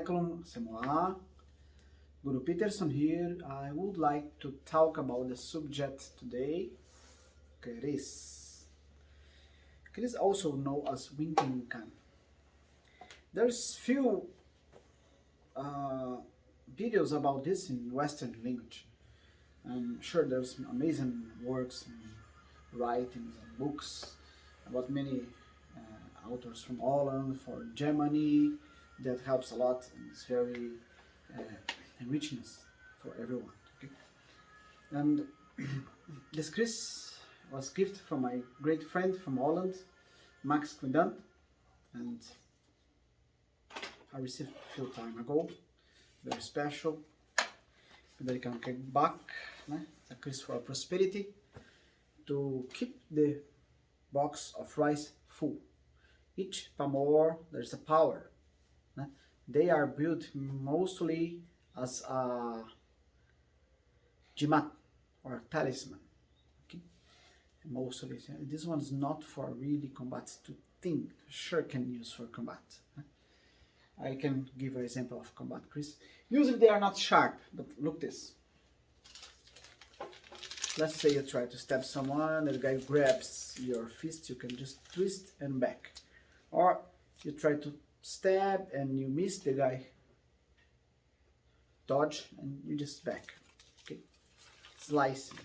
Curriculum semua. Guru Peterson here. I would like to talk about the subject today, Keris. Keris also known as Winkinkan. There's few videos about this in Western language. I'm sure there's amazing works and writings and books about many authors from Holland, for Germany, that helps a lot and it's very enriching for everyone. Okay? And this Chris was gift from my great friend from Holland, Max Quindant, and I received a few time ago. Very special. That you can get back. It's a Chris for prosperity, to keep the box of rice full. Each pamor, there's a power. They are built mostly as a jimat or talisman. Okay? Mostly, this one is not for really combat to think. Sure, can use for combat. I can give an example of combat Chris. Usually they are not sharp, but look this. Let's say you try to stab someone, the guy grabs your fist, you can just twist and back. Or you try to stab and you miss, the guy dodge and you just back. Okay, slicing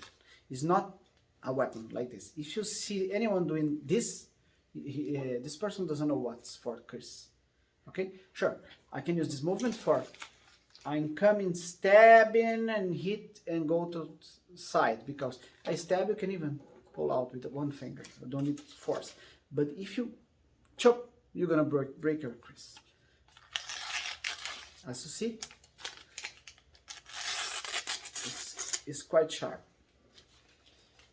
is not a weapon like this. If you see anyone doing this, this person doesn't know what's for Chris. Okay, sure, I can use this movement for I'm coming, stabbing and hit and go to side, because I stab, you can even pull out with one finger. You don't need force. But if you chop, you're gonna break your Chris. As you see, it's quite sharp.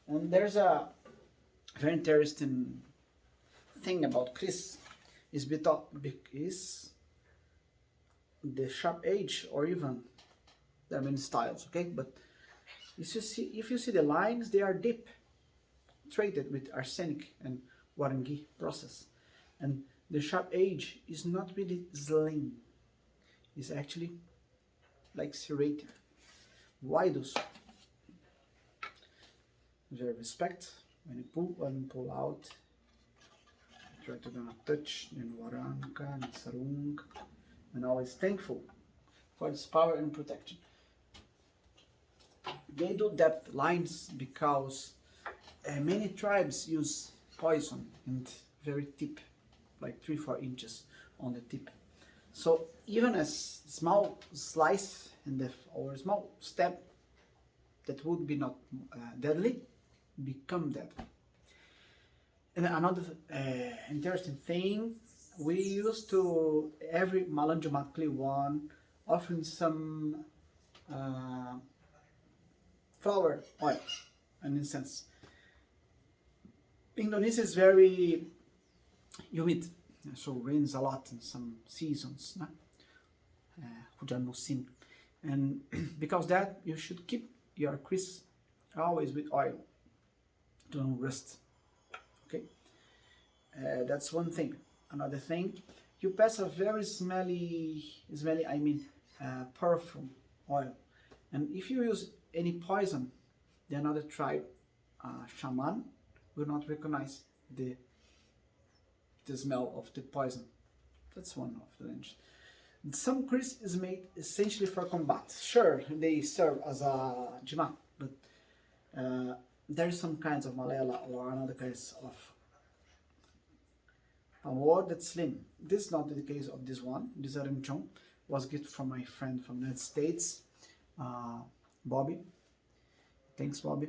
And there's a very interesting thing about Chris is the sharp edge, or even there are many styles, okay? But if you see the lines, they are deep, treated with arsenic and warangi process, and the sharp edge is not really slim. It's actually like serrated. Why do so? Very respect when you pull and pull out. Try to gonna touch in waranka and sarung, and always thankful for its power and protection. They do depth lines because many tribes use poison and very tip, like 3-4 inches on the tip. So even a small slice or small stab that would be not deadly become deadly. And another interesting thing, we used to every Malam Jumat Kliwon offering some flower oil and incense. Indonesia is very humid, so rains a lot in some seasons, hujan musim, and because that you should keep your Chris always with oil to don't rust. Okay, that's one thing. Another thing, you pass a very smelly, perfume oil, and if you use any poison, the another tribe, shaman, will not recognize the smell of the poison. That's one of the dangers. Some Chris is made essentially for combat. Sure, they serve as a jimat, but there is some kinds of malela or another kinds of award that's slim. This is not the case of this one. This Arimchong was gift from my friend from the United States, Bobby. Thanks, Bobby.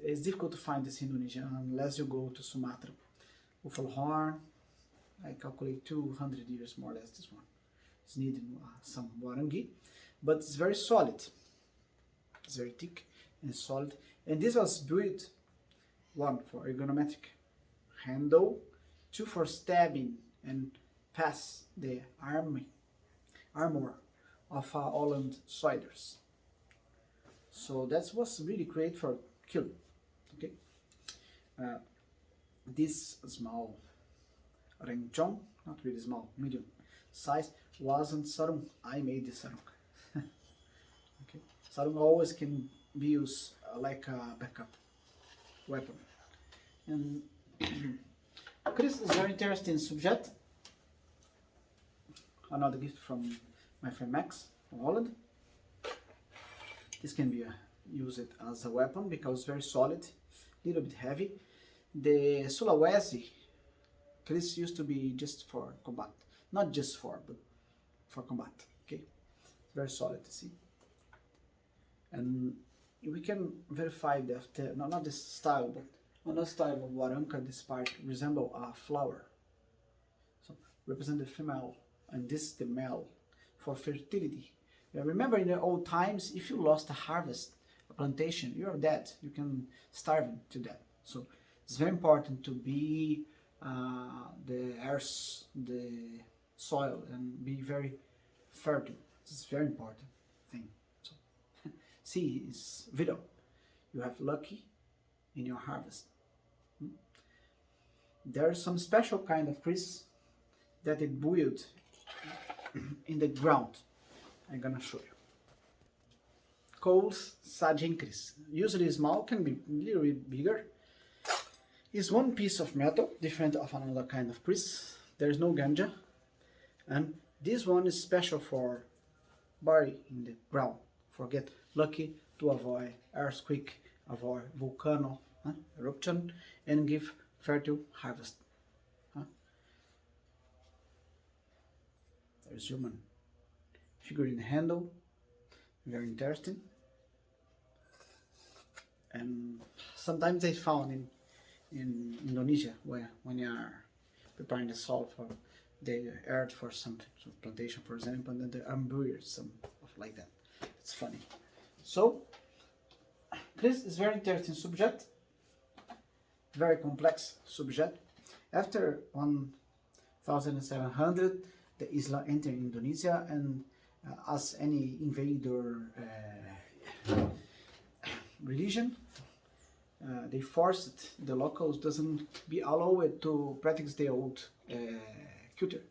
It's difficult to find this in Indonesia unless you go to Sumatra. Buffalo horn, I calculate 200 years more or less. This one it's needed some warangi, but it's very solid. It's very thick and solid. And this was built, one for ergonometric handle, two for stabbing and pass the armor of Holland soldiers. So that was really great for kill. Okay, this small renchong, not really small, medium size wasn't sarung. I made the sarung. Okay, sarung always can be used like a backup weapon. And Chris is very interesting subject. Another gift from my friend Max from Holland. This can be used as a weapon because it's very solid, little bit heavy. The Sulawesi Keris used to be just for combat, not just for, but for combat. Okay, very solid to see, and we can verify that not this style, but another style of waranka. This part resemble a flower, so represent the female, and this the male for fertility. Remember, in the old times, if you lost a harvest, a plantation, you're dead. You can starve to death. So it's very important to be the earth, the soil, and be very fertile. It's a very important thing. So see, is vital. You have lucky in your harvest. There are some special kind of Keris that it built in the ground. I'm gonna show you. Coles Sajin Keris. Usually small, can be a little bit bigger. It's one piece of metal, different of another kind of Keris. There's no ganja. And this one is special for bury in the ground. For get lucky, to avoid earthquake, avoid volcano eruption, and give fertile harvest. There's human figure in the handle, very interesting. And sometimes they found in Indonesia, where when you are preparing the soil for the earth for some plantation, for example, and then the buried, some like that. It's funny. So this is very interesting subject, very complex subject. After 1700, the Islam entered Indonesia, and as any invader religion, they forced the locals doesn't be allowed to practice the old culture.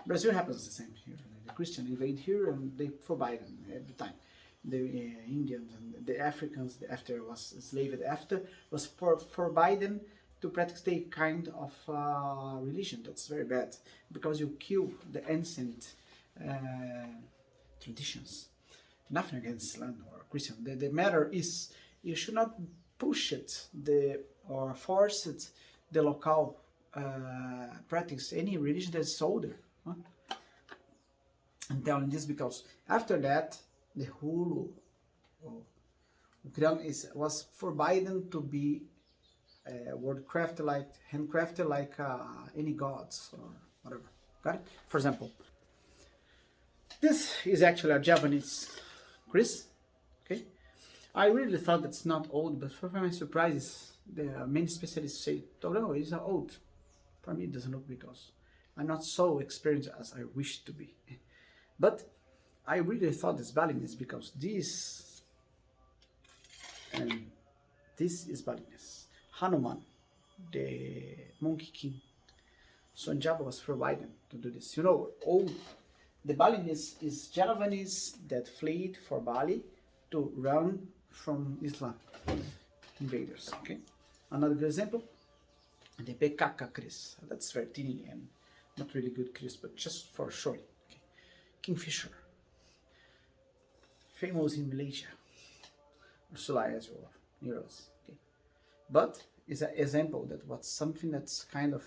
Brazil happens the same here. The Christian invade here and they forbid them every time. The Indians and the Africans, after was enslaved after, was forbidden to practice the kind of religion. That's very bad because you kill the ancient traditions. Nothing against Islam or Christian. The matter is you should not push it or force it the local practice any religion that's older. I'm telling this because after that the Hulu was forbidden to be handcrafted like any gods or whatever. Got it? For example, this is actually a Japanese Keris. Okay, I really thought it's not old, but for my surprise, the many specialists say, "Oh no, it's old." For me, it doesn't look because I'm not so experienced as I wish to be. But I really thought it's Balinese because this and this is Balinese. Hanuman, the Monkey King. So in Java was forbidden to do this. You know, all the Balinese is Javanese that fled for Bali to run from Islam invaders. Okay, another good example, the pusaka Keris. That's very teeny and not really good Keris, but just for showing. Okay. Kingfisher, famous in Malaysia, Ursula as well, near us. Okay, but it's an example that was something that's kind of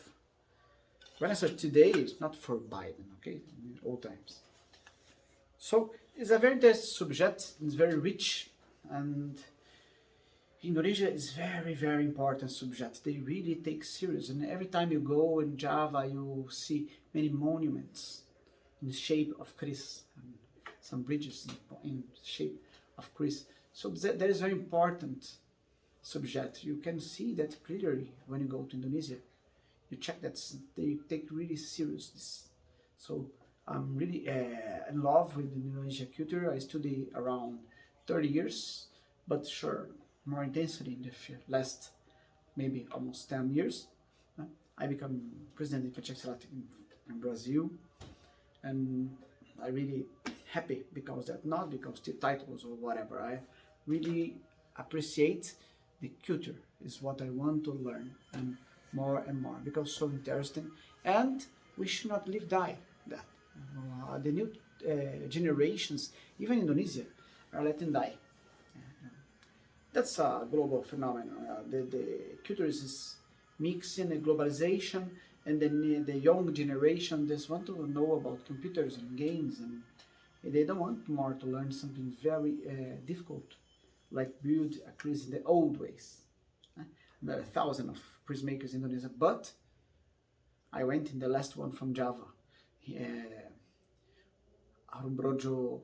Renaissance today is not forbidden. Okay, in all times. So it's a very interesting subject. It's very rich, and Indonesia is very, very important subject. They really take serious, and every time you go in Java, you see many monuments in the shape of Keris, and some bridges in shape of Keris. So that is very important subject. You can see that clearly when you go to Indonesia. You check that they take really serious this. So I'm really in love with the Indonesian culture. I studied around 30 years, but sure, more intensely in the last maybe almost 10 years. I become president in Czech in Brazil. and I really happy because that, not because the titles or whatever. I really appreciate the culture is what I want to learn and more because so interesting, and we should not live die that. The new generations, even Indonesia, are letting die. That's a global phenomenon. The culture is mixing the globalization, and then the young generation just want to know about computers and games, and they don't want more to learn something very difficult, like build a Keris in the old ways. There are thousands of Keris makers in Indonesia, but I went in the last one from Java. Arumbrojo,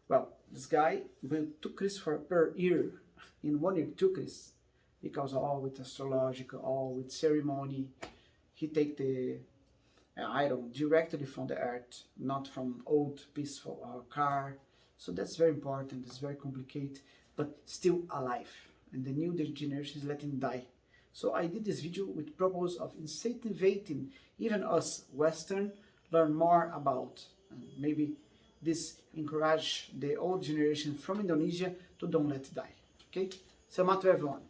well, this guy will took Keris for per year. In 1 year, took Keris, because all with astrological, all with ceremony. He take the iron directly from the earth, not from old piece of car. So that's very important. It's very complicated, but still alive. And the new generation is letting die. So I did this video with purpose of incentivizing even us Western learn more about, and maybe this encourage the old generation from Indonesia to don't let die. Okay, so much to everyone.